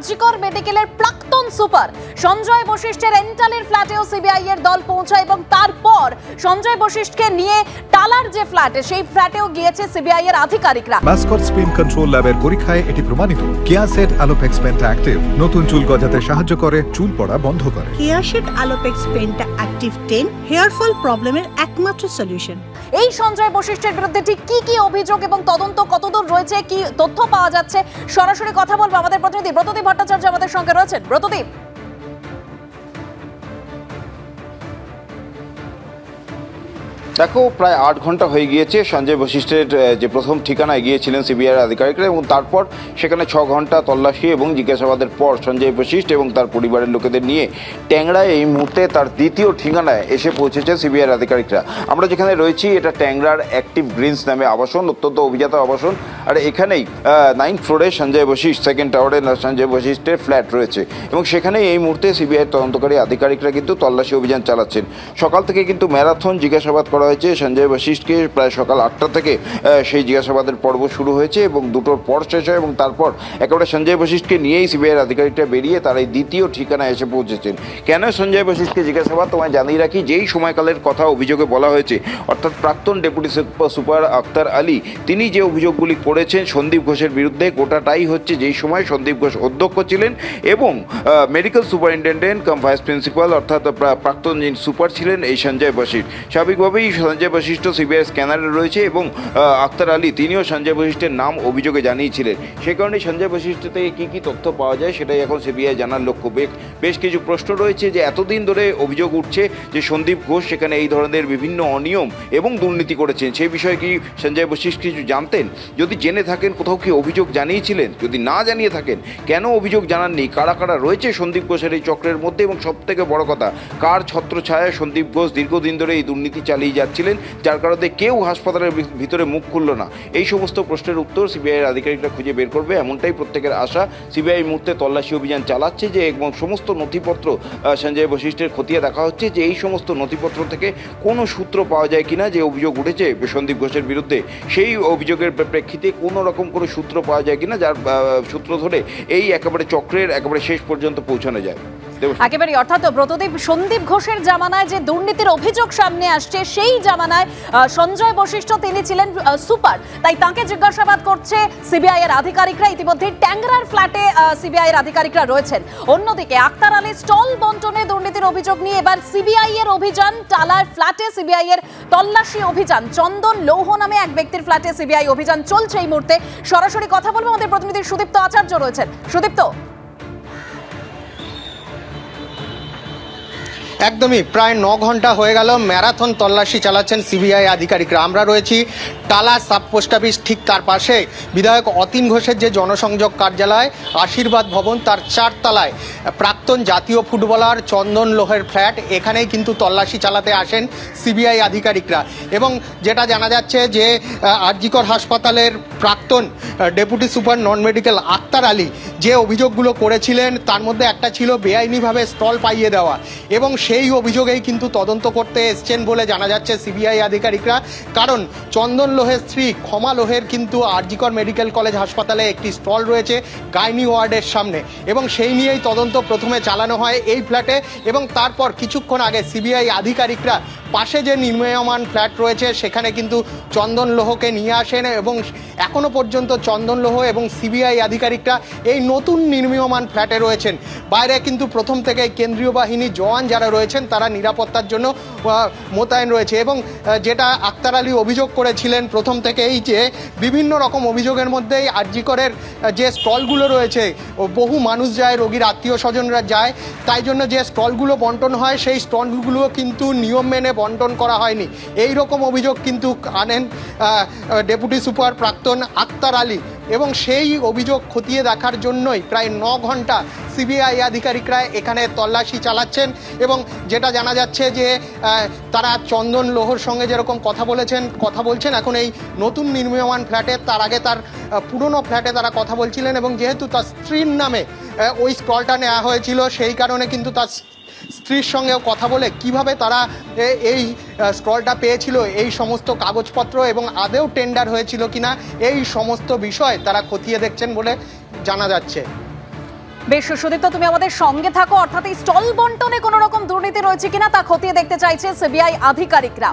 আরজিকর মেডিকেলের প্রাক্তন super Sanjay বশিষ্ঠের এন্টালের ফ্ল্যাটেও CBI এর দল পৌঁছায় এবং তারপর সঞ্জয় বশিষ্ঠকে নিয়ে টালার যে ফ্ল্যাটে সেই ফ্ল্যাটেও গিয়েছে সিবিআই এর আধিকারিকরা। মাসকট স্পিন কন্ট্রোল ল্যাবের পরীক্ষায় এটি প্রমাণিত। কেয়াসেট আলোপেক্স পেন্টা অ্যাক্টিভ নতুন চুল গজাতে সাহায্য করে, চুল পড়া বন্ধ করে। Keya Seth alopex penta active 10 hair fall প্রবলেমের একমাত্র সলিউশন। এই সঞ্জয় বশিষ্ঠের বিরুদ্ধে ঠিক কি অভিযোগ এবং তদন্ত কতদূর রয়েছে, কি তথ্য পাওয়া যাচ্ছে, সরাসরি কথা বলবো আমাদের প্রতিনিধি ব্রতদীপ ভট্টাচার্য আমাদের সঙ্গে রয়েছেন। ব্রতদীপ, দেখো, প্রায় 8 ঘন্টা হয়ে গিয়েছে সঞ্জয় বশিষ্ঠের যে প্রথম ঠিকানায় গিয়েছিলেন সিবিআই আধিকারিকরা, এবং তারপর সেখানে 6 ঘন্টা তল্লাশি এবং জিজ্ঞাসাবাদের পর সঞ্জয় বশিষ্ঠ এবং তার পরিবারের লোকেদের নিয়ে ট্যাংরায় এই মুহূর্তে তার দ্বিতীয় ঠিকানায় এসে পৌঁছেছে সিবিআই আধিকারিকরা। আমরা যেখানে রয়েছি এটা ট্যাংরার অ্যাক্টিভ গ্রিনস নামে আবাসন, অত্যন্ত অভিজাত আবাসন, আর এখানেই 9th ফ্লোরে সঞ্জয় বশিষ্ঠ, 2nd টাওয়ারে সঞ্জয় বশিষ্ঠের ফ্ল্যাট রয়েছে, এবং সেখানেই এই মুহূর্তে সিবিআই তদন্তকারী আধিকারিকরা কিন্তু তল্লাশি অভিযান চালাচ্ছেন। সকাল থেকে কিন্তু ম্যারাথন জিজ্ঞাসাবাদ করা হয়েছে সঞ্জয় বশিষ্ঠকে। প্রায় সকাল 8টা থেকে সেই জিজ্ঞাসাবাদের পর্ব শুরু হয়েছে এবং 2টোর পর শেষ হয়, এবং তারপর একেবারে সঞ্জয় বশিষ্ঠকে নিয়েই সিবিআইয়ের আধিকারিকরা বেরিয়ে তার এই দ্বিতীয় ঠিকানায় এসে পৌঁছেছেন। কেন সঞ্জয় বশিষ্ঠকে জিজ্ঞাসাবাদ তোমায় জানিয়ে রাখি, যেই সময়কালের কথা অভিযোগে বলা হয়েছে, অর্থাৎ প্রাক্তন ডেপুটি সুপার আক্তার আলী তিনি যে অভিযোগগুলি করেছেন সন্দীপ ঘোষের বিরুদ্ধে, গোটাটাই হচ্ছে যেই সময় সন্দীপ ঘোষ অধ্যক্ষ ছিলেন এবং মেডিকেল সুপারিনটেন্ডেন্ট কাম ভাইস প্রিন্সিপাল অর্থাৎ প্রাক্তন যিনি সুপার ছিলেন এই সঞ্জয় বশিষ্ঠ। স্বাভাবিকভাবেই সঞ্জয় বশিষ্ঠ সিবিআই স্ক্যানারে রয়েছে এবং আক্তার আলী তিনিও সঞ্জয় বশিষ্ঠের নাম অভিযোগে জানিয়েছিলেন। সে কারণে সঞ্জয় বশিষ্ঠ থেকে কী তথ্য পাওয়া যায় সেটাই এখন সিবিআই জানার লক্ষ্য। বেশ কিছু প্রশ্ন রয়েছে যে এতদিন ধরে অভিযোগ উঠছে যে সন্দীপ ঘোষ সেখানে এই ধরনের বিভিন্ন অনিয়ম এবং দুর্নীতি করেছেন, সেই বিষয়ে কি সঞ্জয় বশিষ্ঠ কিছু জানতেন? যদি জেনে থাকেন কোথাও কি অভিযোগ জানিয়েছিলেন? যদি না জানিয়ে থাকেন কেন অভিযোগ জানাননি? কারা কারা রয়েছে সন্দীপ ঘোষের এই চক্রের মধ্যে, এবং সবথেকে বড় কথা কার ছত্রছায়ায় সন্দীপ ঘোষ দীর্ঘদিন ধরে এই দুর্নীতি চালিয়ে যাচ্ছিলেন, যার কারণে কেউ হাসপাতালের ভিতরে মুখ খুলল না? এই সমস্ত প্রশ্নের উত্তর সিবিআইয়ের আধিকারিকরা খুঁজে বের করবে, এমনটাই প্রত্যেকের আশা। সিবিআই মুহূর্তে তল্লাশি অভিযান চালাচ্ছে যে এবং সমস্ত নথিপত্র সঞ্জয় বশিষ্ঠের খতিয়ে দেখা হচ্ছে যে এই সমস্ত নথিপত্র থেকে কোনো সূত্র পাওয়া যায় কিনা যে অভিযোগ উঠেছে সন্দীপ ঘোষের বিরুদ্ধে, সেই অভিযোগের প্রেক্ষিতে কোনো রকম কোনো সূত্র পাওয়া যায় কিনা যার সূত্র ধরে এই একেবারে চক্রের একেবারে শেষ পর্যন্ত পৌঁছানো যায়। একেবারে অর্থাৎ ব্রতদীপ, সন্দীপ ঘোষের জামানায় যে দুর্নীতির অভিযোগ সামনে আসছে সেই জামানায় সঞ্জয় বশিষ্ঠ তিনি ছিলেন সুপার, তাই তাকে জিজ্ঞাসাবাদ করছে সিবিআই এর আধিকারিকরা। ইতিমধ্যে ট্যাংরার ফ্ল্যাটে সিবিআই এর আধিকারিকরা রয়েছেন। অন্যদিকে আক্তার আলী স্টল বন্টনে দুর্নীতির অভিযোগ নিয়ে এবার সিবিআই এর অভিযান, টালার ফ্ল্যাটে সিবিআই এর তল্লাশি অভিযান। চন্দন লৌহ নামে এক ব্যক্তির ফ্ল্যাটে সিবিআই অভিযান চলছে এই মুহূর্তে। সরাসরি কথা বলবো, আমাদের প্রতিনিধি সুদীপ্ত আচার্য রয়েছেন। সুদীপ্ত, একদমই প্রায় 9 ঘন্টা হয়ে গেল ম্যারাথন তল্লাশি চালাচ্ছেন সিবিআই আধিকারিকরা। আমরা রয়েছি টালা সাব পোস্ট অফিস, ঠিক তার পাশে বিধায়ক অতীন ঘোষের যে জনসংযোগ কার্যালয় আশীর্বাদ ভবন, তার 4 তলায় প্রাক্তন জাতীয় ফুটবলার চন্দন লোহের ফ্ল্যাট। এখানেই কিন্তু তল্লাশি চালাতে আসেন সিবিআই আধিকারিকরা। এবং যেটা জানা যাচ্ছে যে আরজিকর হাসপাতালের প্রাক্তন deputy super non medical Akter Ali যে অভিযোগগুলো করেছিলেন তার মধ্যে একটা ছিল বেআইনিভাবে স্টল পাইয়ে দেওয়া, এবং সেই অভিযোগেই কিন্তু তদন্ত করতে এসছেন বলে জানা যাচ্ছে সিবিআই আধিকারিকরা। কারণ চন্দন লোহের স্ত্রী ক্ষমা লোহের কিন্তু আরজিকর মেডিকেল কলেজ হাসপাতালে একটি স্টল রয়েছে গাইনি ওয়ার্ডের সামনে, এবং সেই নিয়েই তদন্ত প্রথমে চালানো হয় এই ফ্ল্যাটে। এবং তারপর কিছুক্ষণ আগে সিবিআই আধিকারিকরা পাশে যে নির্মীয়মান ফ্ল্যাট রয়েছে সেখানে কিন্তু চন্দন লোহকে নিয়ে আসেন, এবং এখনও পর্যন্ত চন্দন লোহ এবং সিবিআই আধিকারিকরা এই নতুন নির্মীয়মান ফ্ল্যাটে রয়েছেন। বাইরে কিন্তু প্রথম থেকে কেন্দ্রীয় বাহিনী জওয়ান যারা রয়েছেন তারা নিরাপত্তার জন্য মোতায়েন রয়েছে। এবং যেটা আক্তার আলী অভিযোগ করেছিলেন প্রথম থেকেই, যে বিভিন্ন রকম অভিযোগের মধ্যেই আরজিকরের যে স্টলগুলো রয়েছে বহু মানুষ যায়, রোগীর আত্মীয় স্বজনরা যায়, তাই জন্য যে স্টলগুলো বন্টন হয় সেই স্টলগুলো কিন্তু নিয়ম মেনে বন্টন করা হয়নি, এই রকম অভিযোগ কিন্তু আনেন ডেপুটি সুপার প্রাক্তন আক্তার আলী। এবং সেই অভিযোগ খতিয়ে দেখার জন্যই প্রায় 9 ঘন্টা সিবিআই আধিকারিকরা এখানে তল্লাশি চালাচ্ছেন। এবং যেটা জানা যাচ্ছে যে তারা চন্দন লোহর সঙ্গে যেরকম কথা বলছেন এখন এই নতুন নির্মীয়মান ফ্ল্যাটে, তার আগে তার পুরনো ফ্ল্যাটে তারা কথা বলছিলেন। এবং যেহেতু তার স্ত্রীর নামে ওই স্টলটা নেওয়া হয়েছিল, সেই কারণে কিন্তু তার স্ত্রীর সঙ্গেও কথা বলে কিভাবে তারা এই স্টলটা পেয়েছিল, এই সমস্ত কাগজপত্র এবং আদেও টেন্ডার হয়েছিল কিনা, এই সমস্ত বিষয় তারা খতিয়ে দেখছেন বলে জানা যাচ্ছে। বেশ সুদীপ্ত, তুমি আমাদের সঙ্গে থাকো। অর্থাৎ এই স্টল বন্টনে কোনো রকম দুর্নীতি রয়েছে কিনা তা খতিয়ে দেখতে চাইছে সিবিআই আধিকারিকরা।